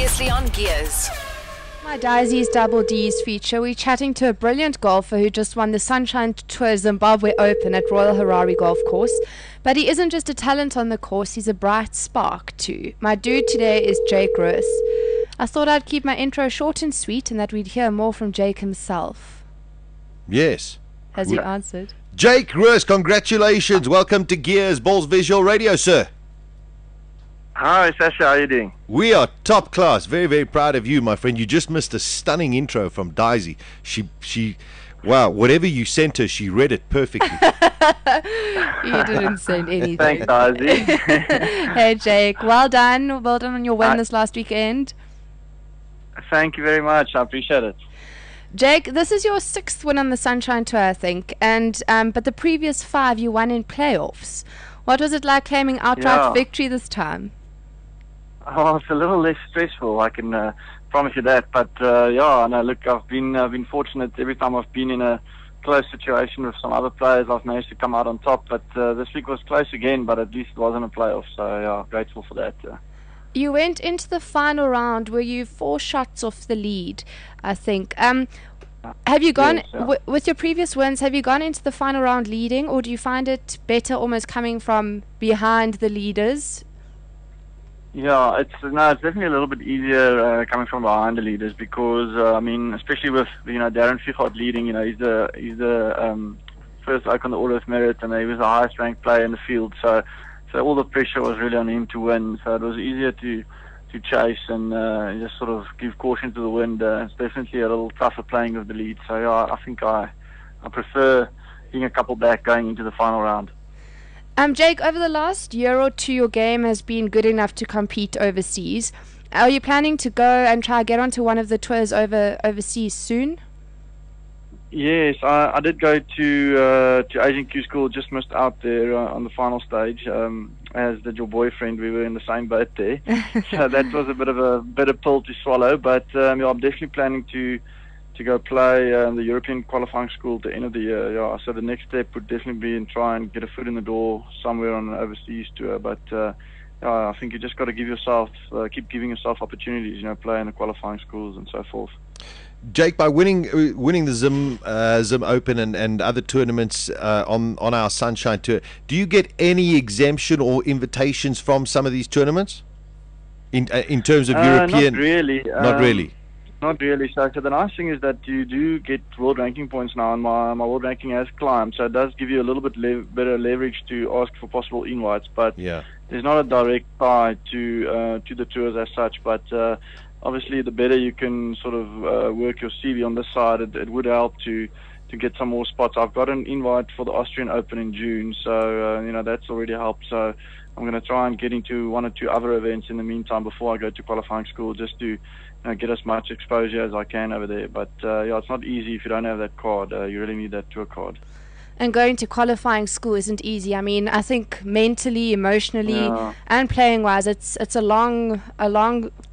Previously on Gearz. My Daisy's Double D's feature, we're chatting to a brilliant golfer who just won the Sunshine Tour Zimbabwe Open at Royal Harare Golf Course. But he isn't just a talent on the course, he's a bright spark too. My dude today is Jake Roos. I thought I'd keep my intro short and sweet and that we'd hear more from Jake himself. Yes. Has he answered? Jake Roos, congratulations. Welcome to Gearz Balls Visual Radio, sir. Hi, Sasha. How are you doing? We are top class. Very, very proud of you, my friend. You just missed a stunning intro from Daisy. Wow, whatever you sent her, she read it perfectly. You didn't send anything. Thanks, Daisy. Hey, Jake. Well done on your win this last weekend. Thank you very much. I appreciate it. Jake, this is your 6th win on the Sunshine Tour, I think, and but the previous 5 you won in playoffs. What was it like claiming outright victory this time? Oh, it's a little less stressful, I can promise you that. But yeah, no, look, I've been fortunate every time I've been in a close situation with some other players. I've managed to come out on top. But this week was close again, but at least it wasn't a playoff. So yeah, grateful for that. You went into the final round where you 4 shots off the lead, I think. Have you gone, with your previous wins, have you gone into the final round leading, or do you find it better almost coming from behind the leaders? Yeah, it's definitely a little bit easier coming from behind the leaders because I mean, especially with Darren Fichard leading, he's the first oak on the order of merit, and he was the highest ranked player in the field. So all the pressure was really on him to win. So it was easier to chase and just sort of give caution to the wind. It's definitely a little tougher playing with the lead. So yeah, I think I prefer being a couple back going into the final round. Jake, over the last year or two, your game has been good enough to compete overseas. Are you planning to go and try get onto one of the tours overseas soon? Yes, I did go to Asian Q School, just missed out there on the final stage. As did your boyfriend, we were in the same boat there. So that was a bit of a bitter pill to swallow. But yeah, I'm definitely planning to go play the European qualifying school at the end of the year. Yeah, so the next step would definitely be and try and get a foot in the door somewhere on an overseas tour. But yeah, I think you just got to keep giving yourself opportunities. Play in the qualifying schools and so forth. Jake, by winning the Zim Open and other tournaments on our Sunshine Tour, do you get any exemption or invitations from some of these tournaments in terms of European? Not really. Not really. Not really. So the nice thing is that you do get world ranking points now, and my world ranking has climbed. So it does give you a little bit better leverage to ask for possible invites. But there's not a direct tie to the tours as such. But obviously, the better you can sort of work your CV on this side, it would help to get some more spots. I've got an invite for the Austrian Open in June, so that's already helped. So I'm going to try and get into 1 or 2 other events in the meantime before I go to qualifying school, just to get as much exposure as I can over there. But yeah, it's not easy if you don't have that card. You really need that tour card. And going to qualifying school isn't easy. I mean, I think mentally, emotionally, and playing-wise, it's a long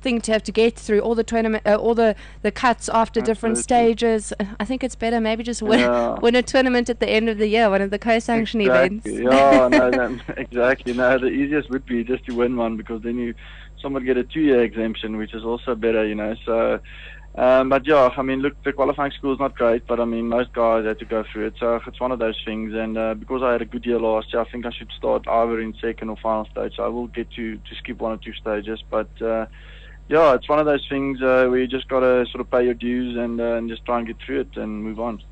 thing to have to get through all the tournament, all the cuts after different stages. I think it's better maybe just win a tournament at the end of the year, one of the co-sanction events. Yeah, exactly. No, the easiest would be just to win one, because then you somewhat get a 2-year exemption, which is also better, So. But yeah, I mean, look, the qualifying school is not great, but I mean, most guys had to go through it, so it's one of those things. And because I had a good year last year, I think I should start either in second or final stage. So I will get to skip 1 or 2 stages, but yeah, it's one of those things where you just got to sort of pay your dues and just try and get through it and move on.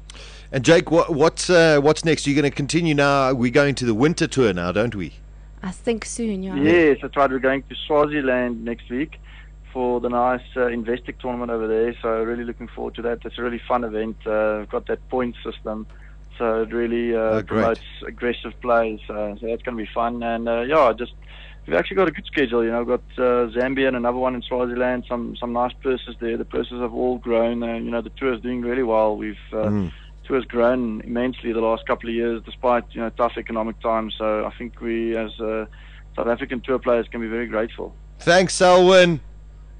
And Jake, what's next? Are you going to continue now? We're going to the winter tour now, don't we? I think soon, yeah. Yes, that's right. We're going to Swaziland next week for the nice Investec tournament over there, so really looking forward to that. It's a really fun event. We've got that point system, so it really promotes aggressive play, so that's going to be fun. And yeah, we've actually got a good schedule. We've got Zambia and another one in Swaziland, some nice purses there. The purses have all grown. The tour is doing really well. The tour has grown immensely the last couple of years, despite tough economic times. So I think we, as South African tour players, can be very grateful. Thanks, Selwyn.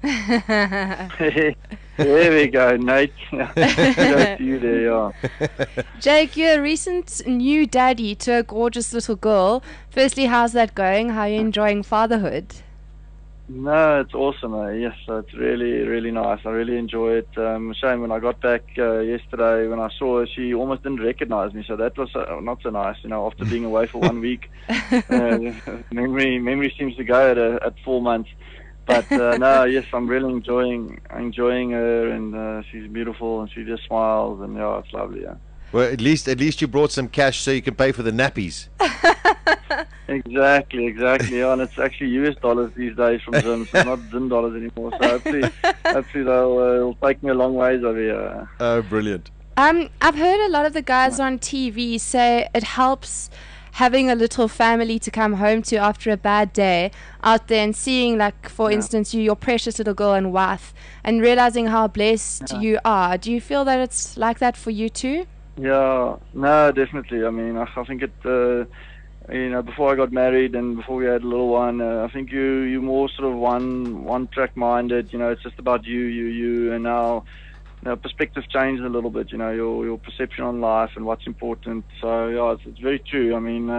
There we go, Nate. To you there, yeah. Jake, you're a recent new daddy to a gorgeous little girl. Firstly, how's that going? How are you enjoying fatherhood? No, it's awesome. Yes, it's really, really nice. I really enjoy it. Shame when I got back yesterday, when I saw her, she almost didn't recognize me. So that was not so nice, after being away for 1 week. Memory seems to go at 4 months. But no, yes, I'm really enjoying her, and she's beautiful, and she just smiles, and yeah, it's lovely. Yeah. Well, at least you brought some cash so you can pay for the nappies. Exactly. Yeah, and it's actually US dollars these days from Zim, so it's not Zim dollars anymore. So hopefully they'll take me a long ways over here. Oh, brilliant. I've heard a lot of the guys on TV say it helps having a little family to come home to after a bad day out there, and seeing, like, for instance, your precious little girl and wife, and realizing how blessed you are. Do you feel that it's like that for you too? Yeah, no, definitely. I mean, I think it, before I got married and before we had a little one, I think you more sort of one track minded. It's just about you, and now perspective changed a little bit. Your perception on life and what's important. So yeah, it's very true. I mean,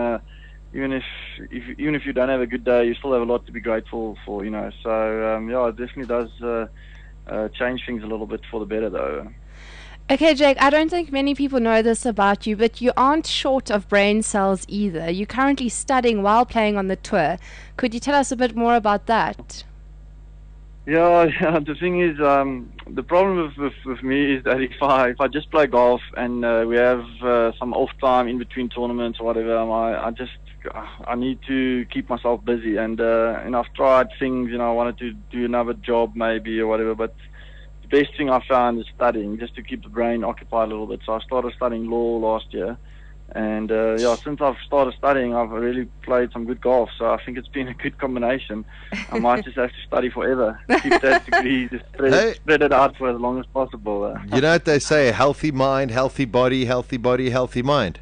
even if you don't have a good day, you still have a lot to be grateful for. So yeah, it definitely does change things a little bit for the better, though. Okay, Jake, I don't think many people know this about you, but you aren't short of brain cells either. You're currently studying while playing on the tour. Could you tell us a bit more about that? Yeah, the thing is, the problem with me is that if I just play golf and we have some off time in between tournaments or whatever, I need to keep myself busy. And I've tried things, I wanted to do another job maybe or whatever, but best thing I found is studying, just to keep the brain occupied a little bit. So I started studying law last year, and since I've started studying, I've really played some good golf. So I think it's been a good combination. I might just have to study forever, keep that degree, just spread it out for as long as possible. You know what they say: healthy mind, healthy body, healthy body, healthy mind.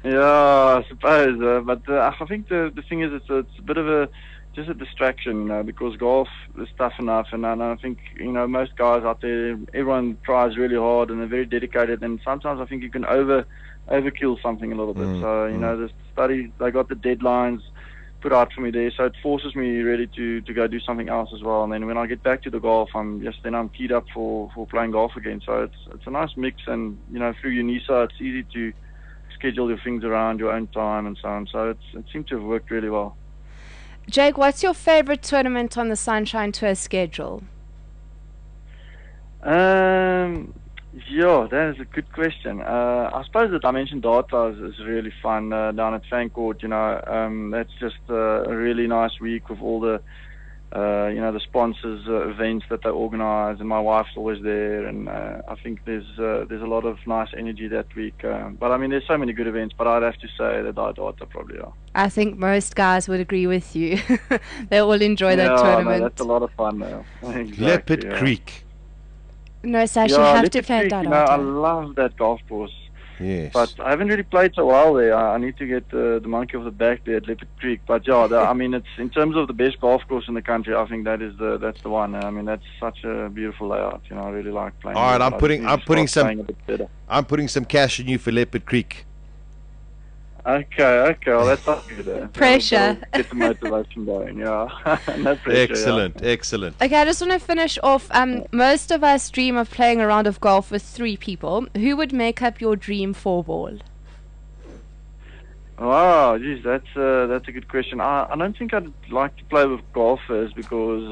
Yeah, I suppose. But I think the thing is, it's a bit of just a distraction, because golf is tough enough, and I think, most guys out there, everyone tries really hard and they're very dedicated, and sometimes I think you can overkill something a little bit. So, the studies, they got the deadlines put out for me there, so it forces me really to go do something else as well. And then when I get back to the golf, I'm keyed up for playing golf again. So it's a nice mix, and, through UNISA, it's easy to schedule your things around your own time and so on. So it seemed to have worked really well. Jake, what's your favorite tournament on the Sunshine Tour schedule? Yeah, that is a good question. I suppose the Dimension Data is really fun down at Fancourt. That's just a really nice week with all the the sponsors events that they organise, and my wife's always there, and I think there's a lot of nice energy that week. But I mean, there's so many good events, but I'd have to say that Data probably are. I think most guys would agree with you. They all enjoy that tournament. No, that's a lot of fun though. Exactly, Leopard Creek. No, Sash, you have to play Data. I love that golf course. Yes. But I haven't really played so well there. I need to get the monkey off the back there at Leopard Creek. But yeah, I mean, it's in terms of the best golf course in the country. I think that's the one. I mean, that's such a beautiful layout. I really like playing. All right, I'm putting some cash in you for Leopard Creek. Okay, well, that's not good. Pressure. Get the motivation going, yeah. No pressure. Excellent. Okay, I just want to finish off. Most of us dream of playing a round of golf with 3 people. Who would make up your dream 4-ball? Wow, geez, that's a good question. I don't think I'd like to play with golfers because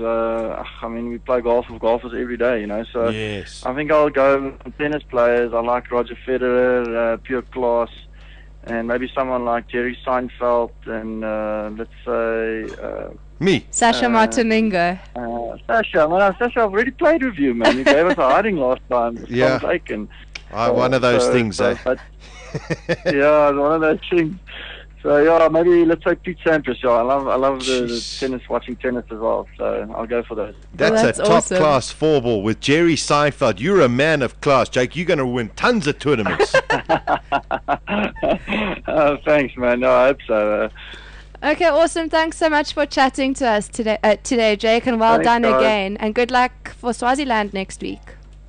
I mean, we play golf with golfers every day, So yes. I think I'll go with tennis players. I like Roger Federer, pure class. And maybe someone like Jerry Seinfeld, and let's say me, Sasha Martiningo. Sasha, I've already played with you, man. You gave us a hiding last time. Yeah, one of those things, eh? Yeah, one of those things. So yeah, maybe let's say Pete Sampras. Yeah, I love the tennis, watching tennis as well. So I'll go for those. That's a top class 4-ball with Jerry Seinfeld. You're a man of class, Jake. You're going to win tons of tournaments. Thanks, man. No, I hope so. Okay, awesome. Thanks so much for chatting to us today, Jake, and well done again. And good luck for Swaziland next week.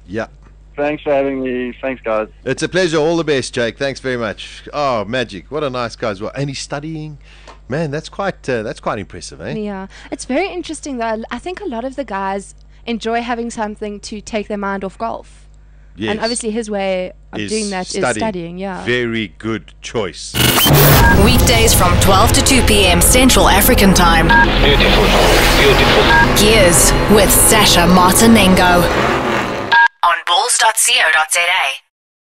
Yeah. Thanks for having me. Thanks, guys. It's a pleasure. All the best, Jake. Thanks very much. Oh, magic. What a nice guy as well. And he's studying. Man, that's quite impressive, eh? Yeah, it's very interesting though. I think a lot of the guys enjoy having something to take their mind off golf. Yes. And obviously his way of doing that is studying, yeah. Very good choice. Weekdays from 12 to 2 p.m. Central African Time. Beautiful, beautiful. Gearz with Sasha Martinengo on bulls.co.za.